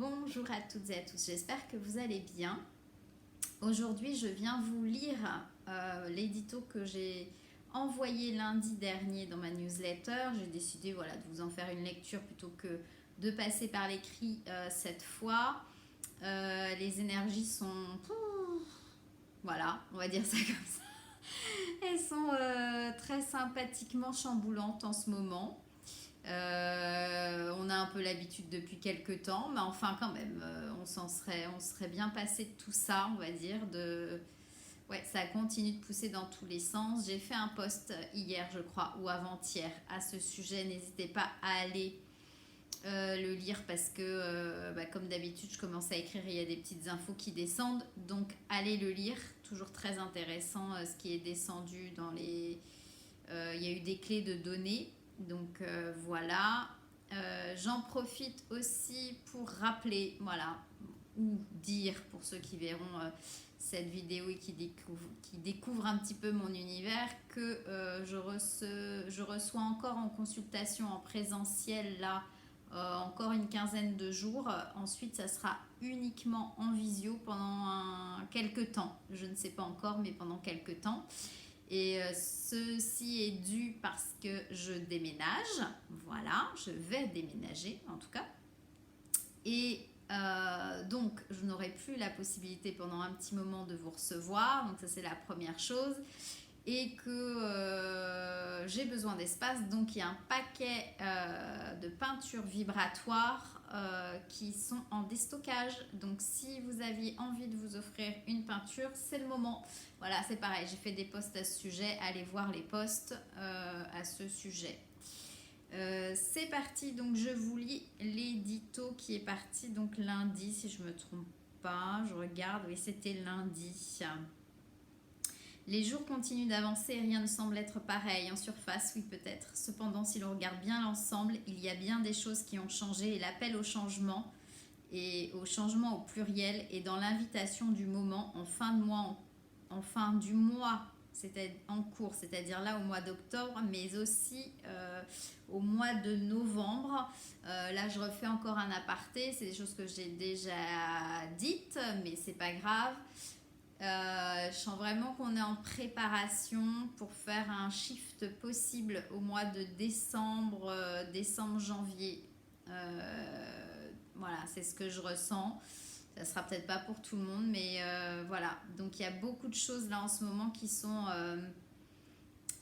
Bonjour à toutes et à tous, j'espère que vous allez bien. Aujourd'hui, je viens vous lire l'édito que j'ai envoyé lundi dernier dans ma newsletter. J'ai décidé de vous en faire une lecture plutôt que de passer par l'écrit cette fois. Les énergies sont... Voilà, on va dire ça comme ça. Elles sont très sympathiquement chamboulantes en ce moment. On a un peu l'habitude depuis quelques temps, mais enfin quand même, on serait bien passé de tout ça, on va dire. Ouais, ça continue de pousser dans tous les sens. J'ai fait un post hier, je crois, ou avant-hier à ce sujet. N'hésitez pas à aller le lire parce que, comme d'habitude, je commence à écrire, il y a des petites infos qui descendent. Donc, allez le lire. Toujours très intéressant ce qui est descendu dans les... il y a eu des clés de données. Donc, voilà. J'en profite aussi pour rappeler, ou dire pour ceux qui verront cette vidéo et qui découvrent un petit peu mon univers, que je reçois encore en consultation en présentiel là encore une quinzaine de jours. Ensuite, ça sera uniquement en visio pendant quelques temps. Je ne sais pas encore, mais pendant quelques temps. Et ceci est dû parce que je déménage. Voilà, je vais déménager en tout cas. Et donc, je n'aurai plus la possibilité pendant un petit moment de vous recevoir. Donc ça, c'est la première chose. Et que j'ai besoin d'espace. Donc, il y a un paquet de peintures vibratoires qui sont en déstockage. Donc, si vous aviez envie de vous offrir une peinture, c'est le moment. Voilà, c'est pareil. J'ai fait des posts à ce sujet. Allez voir les posts à ce sujet. C'est parti, donc je vous lis l'édito qui est parti donc lundi, si je me trompe pas, je regarde, oui c'était lundi. Les jours continuent d'avancer et rien ne semble être pareil. En surface, oui peut-être. Cependant, si l'on regarde bien l'ensemble, il y a bien des choses qui ont changé et l'appel au changement, et au changement au pluriel, est dans l'invitation du moment en fin de mois, en fin du mois, c'était en cours, c'est-à-dire là au mois d'octobre, mais aussi au mois de novembre. Là, je refais encore un aparté, c'est des choses que j'ai déjà dites, mais c'est pas grave. Je sens vraiment qu'on est en préparation pour faire un shift possible au mois de décembre, janvier. Voilà, c'est ce que je ressens. Ça sera peut-être pas pour tout le monde, mais voilà. Donc il y a beaucoup de choses là en ce moment qui sont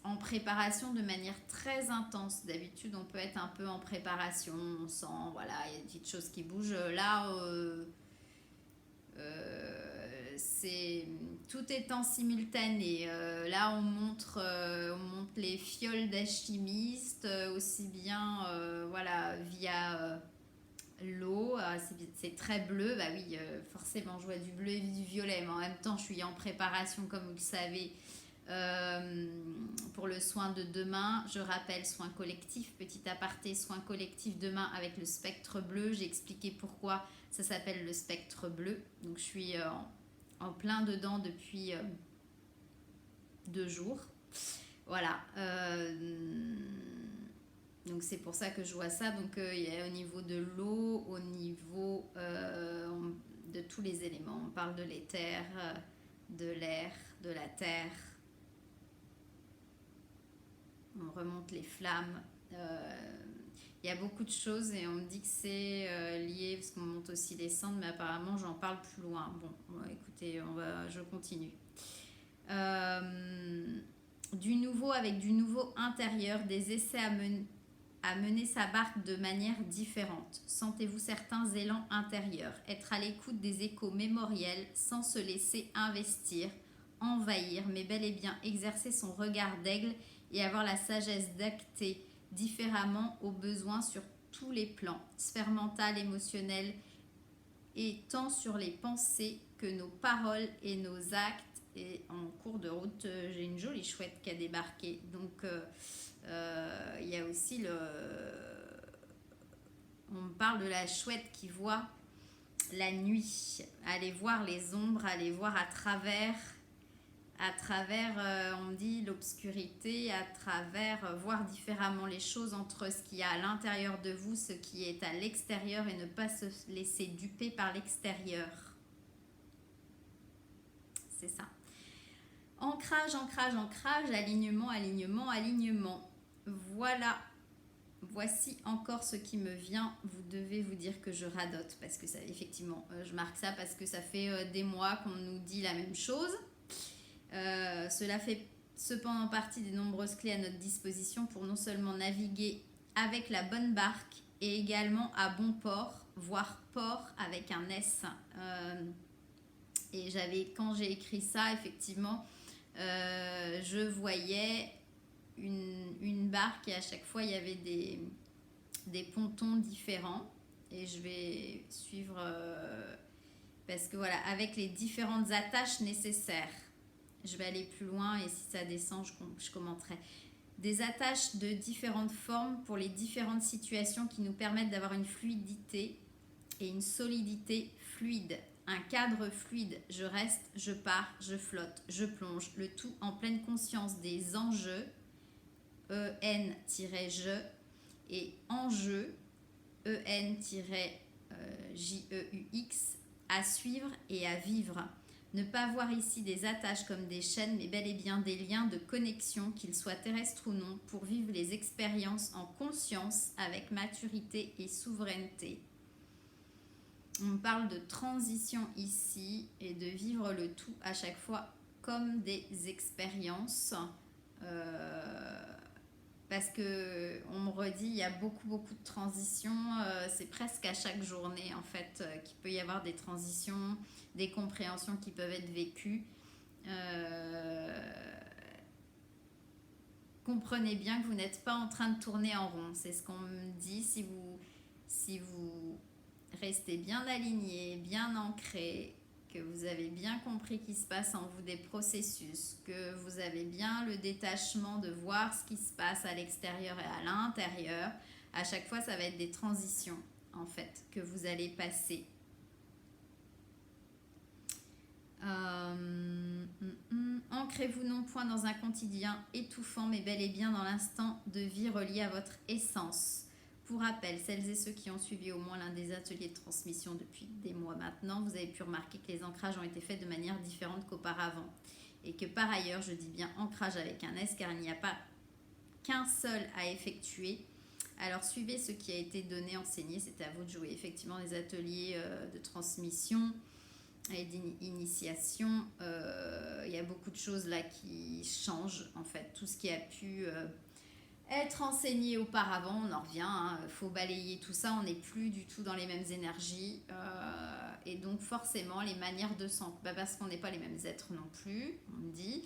en préparation de manière très intense. D'habitude, on peut être un peu en préparation, on sent, voilà, il y a des petites choses qui bougent. Là, tout est en simultané. Là, on montre les fioles d'alchimiste, aussi bien voilà, via l'eau. C'est très bleu. Bah oui, forcément, je vois du bleu et du violet, mais en même temps, je suis en préparation, comme vous le savez, pour le soin de demain. Je rappelle, soin collectif, petit aparté, soin collectif demain avec le spectre bleu. J'ai expliqué pourquoi ça s'appelle le spectre bleu. Donc je suis en plein dedans depuis 2 jours. Voilà. Donc c'est pour ça que je vois ça. Donc il y a au niveau de l'eau, au niveau de tous les éléments. On parle de l'éther, de l'air, de la terre. On remonte les flammes. Il y a beaucoup de choses et on me dit que c'est lié parce qu'on monte aussi les cendres, mais apparemment j'en parle plus loin. Bon, écoutez, je continue. Du nouveau avec du nouveau intérieur, des essais à mener sa barque de manière différente. Sentez-vous certains élans intérieurs, être à l'écoute des échos mémoriels sans se laisser investir, envahir, mais bel et bien exercer son regard d'aigle et avoir la sagesse d'acter différemment aux besoins sur tous les plans, sphère mentale, émotionnelle, et tant sur les pensées que nos paroles et nos actes. Et en cours de route, j'ai une jolie chouette qui a débarqué. Donc, il y a aussi on me parle de la chouette qui voit la nuit. Aller voir les ombres, aller voir à travers à travers, on me dit, l'obscurité, à travers voir différemment les choses entre ce qui est à l'intérieur de vous, ce qui est à l'extérieur et ne pas se laisser duper par l'extérieur. C'est ça. Ancrage, ancrage, ancrage, alignement, alignement, alignement. Voilà. Voici encore ce qui me vient. Vous devez vous dire que je radote parce que ça, effectivement, je marque ça parce que ça fait des mois qu'on nous dit la même chose. Cela fait cependant partie des nombreuses clés à notre disposition pour non seulement naviguer avec la bonne barque et également à bon port, voire port avec un S. Et quand j'ai écrit ça, effectivement, je voyais une barque et à chaque fois il y avait des pontons différents et je vais suivre parce que voilà, avec les différentes attaches nécessaires, je vais aller plus loin et si ça descend je commenterai des attaches de différentes formes pour les différentes situations qui nous permettent d'avoir une fluidité et une solidité fluide, un cadre fluide. Je reste, je pars, je flotte, je plonge, le tout en pleine conscience des enjeux, EN-je, et enjeux, EN-JEUX, à suivre et à vivre. Ne pas voir ici des attaches comme des chaînes, mais bel et bien des liens de connexion, qu'ils soient terrestres ou non, pour vivre les expériences en conscience avec maturité et souveraineté. On parle de transition ici et de vivre le tout à chaque fois comme des expériences. Parce que on me redit, il y a beaucoup de transitions, c'est presque à chaque journée en fait qu'il peut y avoir des transitions, des compréhensions qui peuvent être vécues. Comprenez bien que vous n'êtes pas en train de tourner en rond, c'est ce qu'on me dit. Si vous restez bien aligné, bien ancré, que vous avez bien compris qu'il se passe en vous des processus, que vous avez bien le détachement de voir ce qui se passe à l'extérieur et à l'intérieur, à chaque fois ça va être des transitions en fait que vous allez passer. Ancrez-vous non point dans un quotidien étouffant mais bel et bien dans l'instant de vie relié à votre essence. Pour rappel, celles et ceux qui ont suivi au moins l'un des ateliers de transmission depuis des mois maintenant, vous avez pu remarquer que les ancrages ont été faits de manière différente qu'auparavant. Et que par ailleurs, je dis bien ancrage avec un S car il n'y a pas qu'un seul à effectuer. Alors suivez ce qui a été donné, enseigné, c'est à vous de jouer. Effectivement, des ateliers de transmission et d'initiation, il y a beaucoup de choses là qui changent en fait. Tout ce qui a pu... être enseigné auparavant, on en revient, faut balayer tout ça, on n'est plus du tout dans les mêmes énergies et donc forcément les manières de parce qu'on n'est pas les mêmes êtres non plus, on me dit,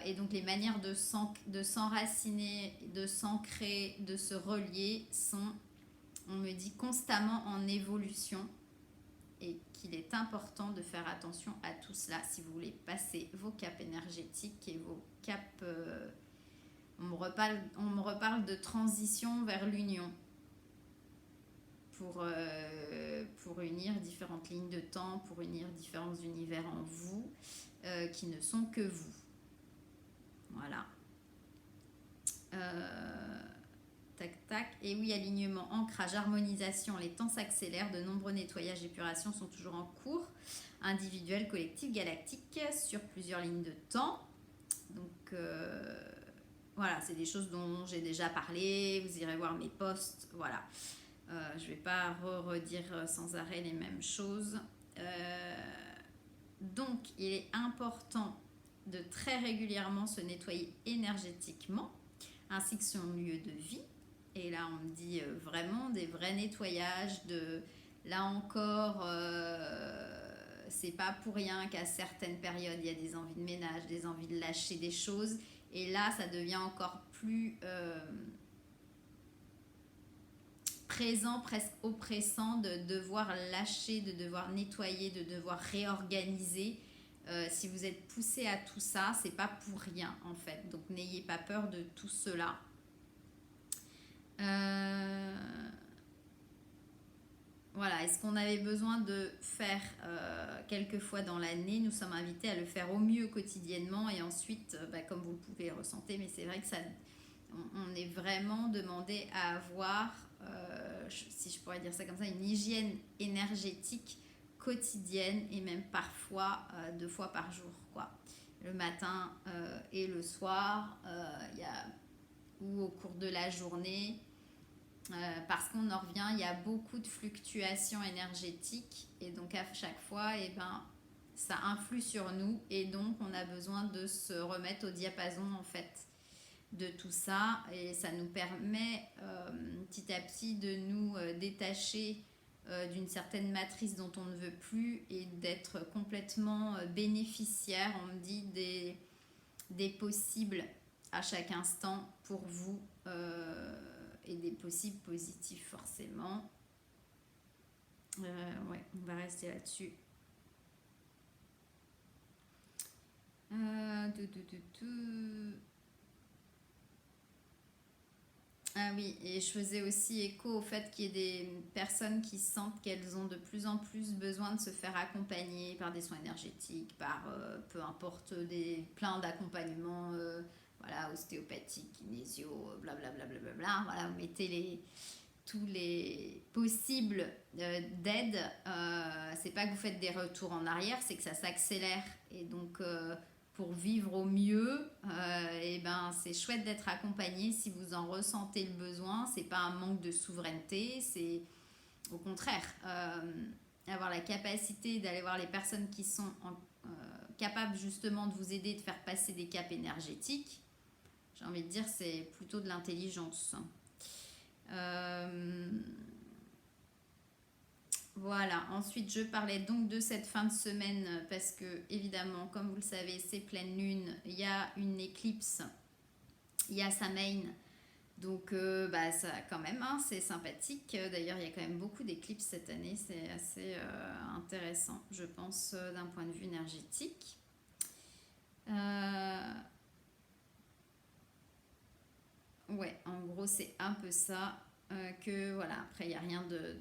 et donc les manières de s'enraciner, de s'ancrer, de se relier sont, on me dit, constamment en évolution et qu'il est important de faire attention à tout cela si vous voulez passer vos caps énergétiques et vos caps... On me reparle de transition vers l'union pour unir différentes lignes de temps, pour unir différents univers en vous qui ne sont que vous. Voilà. Tac, tac. Et oui, alignement, ancrage, harmonisation, les temps s'accélèrent, de nombreux nettoyages et épurations sont toujours en cours, individuels, collectifs, galactiques, sur plusieurs lignes de temps. Donc... voilà, c'est des choses dont j'ai déjà parlé, vous irez voir mes posts, voilà. Je ne vais pas redire sans arrêt les mêmes choses. Donc, il est important de très régulièrement se nettoyer énergétiquement, ainsi que son lieu de vie. Et là, on me dit vraiment des vrais nettoyages, là encore... c'est pas pour rien qu'à certaines périodes, il y a des envies de ménage, des envies de lâcher des choses. Et là, ça devient encore plus présent, presque oppressant de devoir lâcher, de devoir nettoyer, de devoir réorganiser. Si vous êtes poussé à tout ça, c'est pas pour rien en fait. Donc n'ayez pas peur de tout cela. voilà, est-ce qu'on avait besoin de faire quelques fois dans l'année? Nous sommes invités à le faire au mieux quotidiennement et ensuite, comme vous le pouvez ressentir, mais c'est vrai que ça, on est vraiment demandé à avoir, si je pourrais dire ça comme ça, une hygiène énergétique quotidienne et même parfois 2 fois par jour, quoi. Le matin et le soir, ou au cours de la journée. Parce qu'on en revient, il y a beaucoup de fluctuations énergétiques et donc à chaque fois, ça influe sur nous et donc on a besoin de se remettre au diapason en fait de tout ça et ça nous permet petit à petit de nous détacher d'une certaine matrice dont on ne veut plus et d'être complètement bénéficiaire, on me dit, des possibles à chaque instant pour vous et des possibles positifs forcément. Ouais, on va rester là-dessus. Euh, tout, tout, tout, tout. Ah oui, et je faisais aussi écho au fait qu'il y ait des personnes qui sentent qu'elles ont de plus en plus besoin de se faire accompagner par des soins énergétiques, par peu importe plein d'accompagnements, voilà, ostéopathiques, kinésio, blablabla, bla, bla, bla, bla. Voilà, vous mettez tous les possibles d'aide. C'est pas que vous faites des retours en arrière, c'est que ça s'accélère et donc pour vivre au mieux, c'est chouette d'être accompagné si vous en ressentez le besoin. C'est pas un manque de souveraineté, c'est au contraire avoir la capacité d'aller voir les personnes qui sont capables justement de vous aider, de faire passer des caps énergétiques. J'ai envie de dire c'est plutôt de l'intelligence. Voilà, ensuite je parlais donc de cette fin de semaine parce que évidemment, comme vous le savez, c'est pleine lune, il y a une éclipse, il y a Samhain, donc ça quand même, hein, c'est sympathique. D'ailleurs, il y a quand même beaucoup d'éclipses cette année, c'est assez intéressant, je pense, d'un point de vue énergétique. Ouais, en gros, c'est un peu ça. Que voilà, après, il n'y a rien de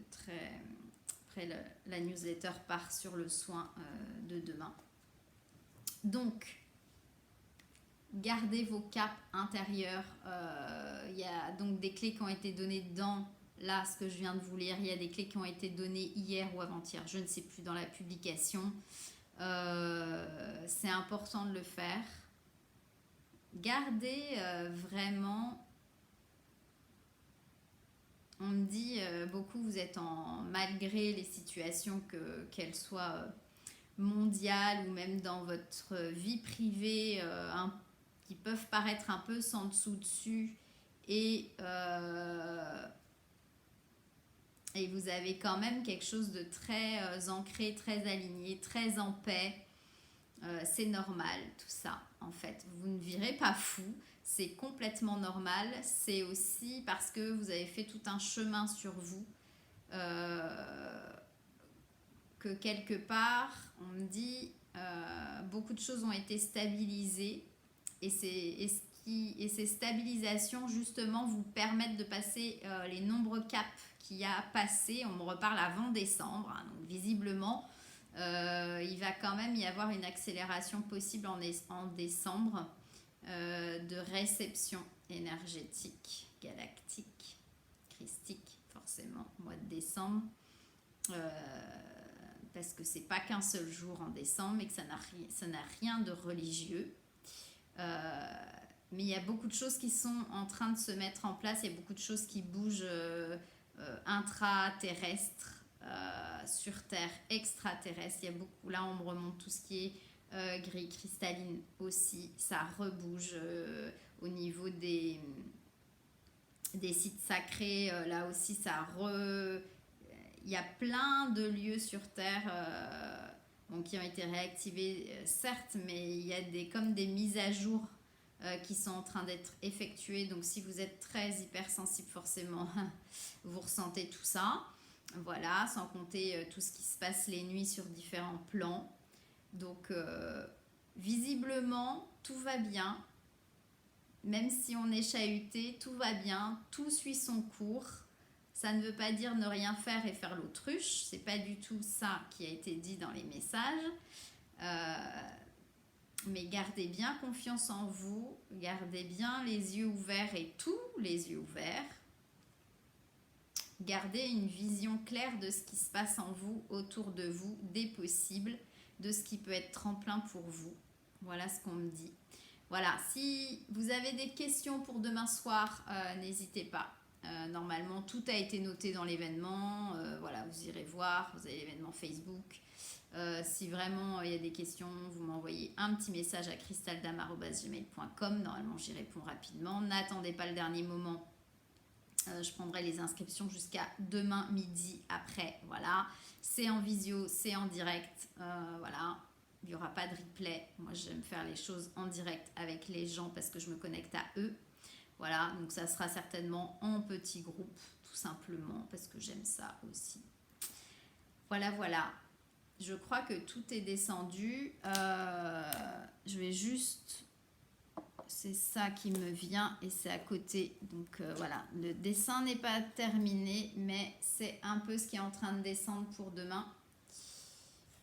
très. Après, la newsletter part sur le soin de demain. Donc, gardez vos caps intérieurs. Il y a donc des clés qui ont été données dans là, ce que je viens de vous lire. Il y a des clés qui ont été données hier ou avant-hier, je ne sais plus, dans la publication. C'est important de le faire. Gardez vraiment. On me dit beaucoup, vous êtes malgré les situations qu'elles soient mondiales ou même dans votre vie privée, qui peuvent paraître un peu sans dessous-dessus et vous avez quand même quelque chose de très ancré, très aligné, très en paix. C'est normal tout ça en fait. Vous ne virez pas fou, c'est complètement normal. C'est aussi parce que vous avez fait tout un chemin sur vous que quelque part, on me dit, beaucoup de choses ont été stabilisées et ces stabilisations justement vous permettent de passer les nombreux caps qu'il y a passé. On me reparle avant décembre, hein, donc visiblement il va quand même y avoir une accélération possible en décembre de réception énergétique, galactique, christique, forcément, au mois de décembre. Parce que c'est pas qu'un seul jour en décembre et que ça n'a rien de religieux. Mais il y a beaucoup de choses qui sont en train de se mettre en place, il y a beaucoup de choses qui bougent intraterrestres. Sur Terre, extraterrestre. Il y a beaucoup, là on me remonte tout ce qui est gris cristalline aussi, ça rebouge au niveau des sites sacrés, là aussi il y a plein de lieux sur Terre qui ont été réactivés certes, mais il y a comme des mises à jour qui sont en train d'être effectuées, donc si vous êtes très hypersensible forcément vous ressentez tout ça. Voilà, sans compter tout ce qui se passe les nuits sur différents plans. Donc, visiblement, tout va bien. Même si on est chahuté, tout va bien. Tout suit son cours. Ça ne veut pas dire ne rien faire et faire l'autruche. C'est pas du tout ça qui a été dit dans les messages. Mais gardez bien confiance en vous. Gardez bien les yeux ouverts et tous les yeux ouverts. Gardez une vision claire de ce qui se passe en vous, autour de vous, des possibles, de ce qui peut être tremplin pour vous. Voilà ce qu'on me dit. Voilà, si vous avez des questions pour demain soir, n'hésitez pas. Normalement, tout a été noté dans l'événement. Voilà, vous irez voir, vous avez l'événement Facebook. Si vraiment il y a des questions, vous m'envoyez un petit message à crystaldam@gmail.com. Normalement, j'y réponds rapidement. N'attendez pas le dernier moment. Je prendrai les inscriptions jusqu'à demain midi après. Voilà, c'est en visio, c'est en direct. Voilà, il n'y aura pas de replay. Moi, j'aime faire les choses en direct avec les gens parce que je me connecte à eux. Voilà, donc ça sera certainement en petit groupe, tout simplement, parce que j'aime ça aussi. Voilà, voilà. Je crois que tout est descendu. Je vais juste... C'est ça qui me vient et c'est à côté. Donc voilà, le dessin n'est pas terminé, mais c'est un peu ce qui est en train de descendre pour demain.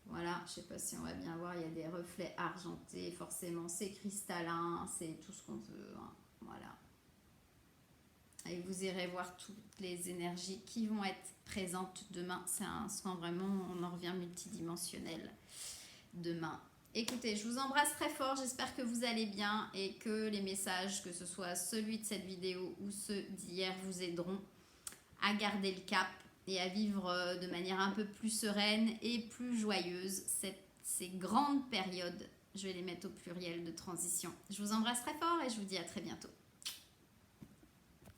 Voilà, je ne sais pas si on va bien voir, il y a des reflets argentés, forcément c'est cristallin, c'est tout ce qu'on veut. Hein. Voilà. Et vous irez voir toutes les énergies qui vont être présentes demain. C'est un soin vraiment, on en revient multidimensionnel demain. Écoutez, je vous embrasse très fort, j'espère que vous allez bien et que les messages, que ce soit celui de cette vidéo ou ceux d'hier, vous aideront à garder le cap et à vivre de manière un peu plus sereine et plus joyeuse ces grandes périodes, je vais les mettre au pluriel, de transition. Je vous embrasse très fort et je vous dis à très bientôt.